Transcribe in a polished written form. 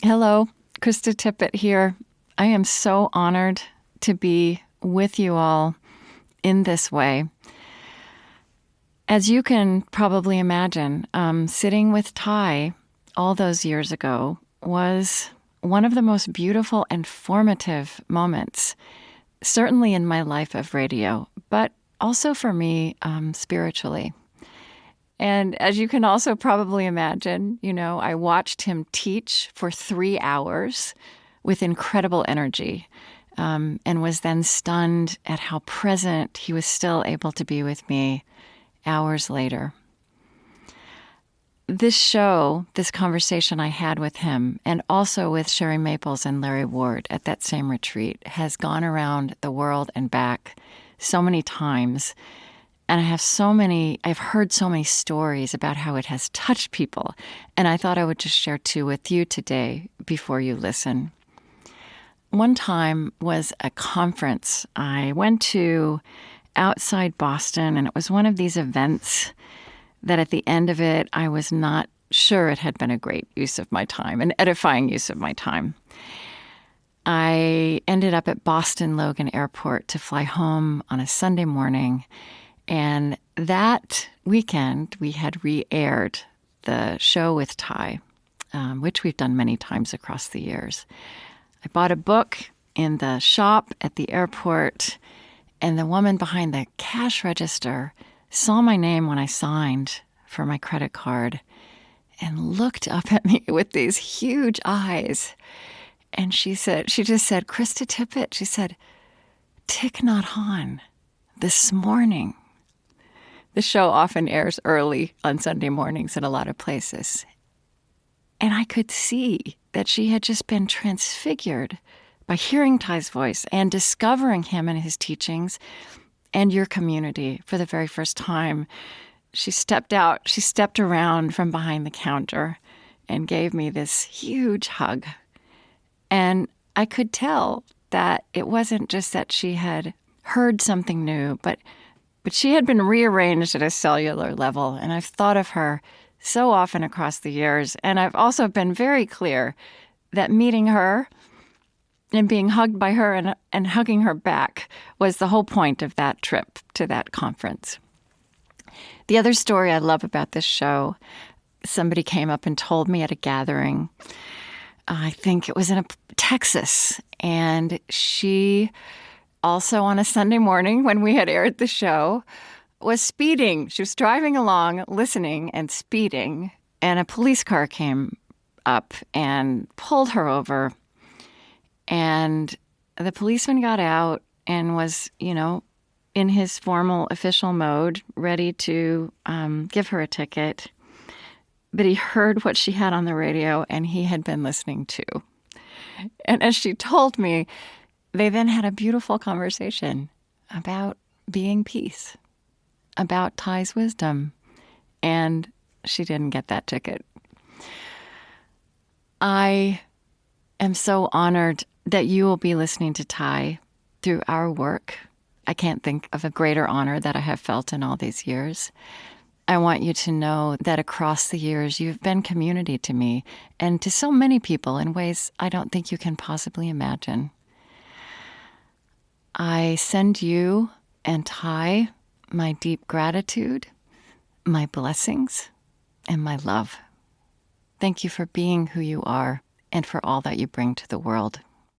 Hello, Krista Tippett here. I am so honored to be with you all in this way. As you can probably imagine, sitting with Ty all those years ago was one of the most beautiful and formative moments, certainly in my life of radio, but also for me spiritually. And as you can also probably imagine, I watched him teach for 3 hours with incredible energy, and was then stunned at how present he was still able to be with me hours later. This show, this conversation I had with him, and also with Sherry Maples and Larry Ward at that same retreat, has gone around the world and back so many times. And I've heard so many stories about how it has touched people. And I thought I would just share 2 with you today before you listen. One time was a conference I went to outside Boston, and it was one of these events that at the end of it, I was not sure it had been a great use of my time, an edifying use of my time. I ended up at Boston Logan Airport to fly home on a Sunday morning. And that weekend, we had re-aired the show with Ty, which we've done many times across the years. I bought a book in the shop at the airport, and the woman behind the cash register saw my name when I signed for my credit card and looked up at me with these huge eyes. And she just said, "Krista Tippett," she said, "Thich Nhat Hanh, this morning." The show often airs early on Sunday mornings in a lot of places. And I could see that she had just been transfigured by hearing Ty's voice and discovering him and his teachings and your community for the very first time. She stepped around from behind the counter and gave me this huge hug. And I could tell that it wasn't just that she had heard something new, but she had been rearranged at a cellular level, and I've thought of her so often across the years. And I've also been very clear that meeting her and being hugged by her and hugging her back was the whole point of that trip to that conference. The other story I love about this show, somebody came up and told me at a gathering, I think it was in Texas, and she also on a Sunday morning when we had aired the show, was speeding. She was driving along, listening and speeding, and a police car came up and pulled her over. And the policeman got out and was, in his formal official mode, ready to give her a ticket. But he heard what she had on the radio, and he had been listening too. And as she told me, they then had a beautiful conversation about being peace, about Ty's wisdom, and she didn't get that ticket. I am so honored that you will be listening to Ty through our work. I can't think of a greater honor that I have felt in all these years. I want you to know that across the years, you've been community to me and to so many people in ways I don't think you can possibly imagine. I send you and Ty my deep gratitude, my blessings, and my love. Thank you for being who you are and for all that you bring to the world.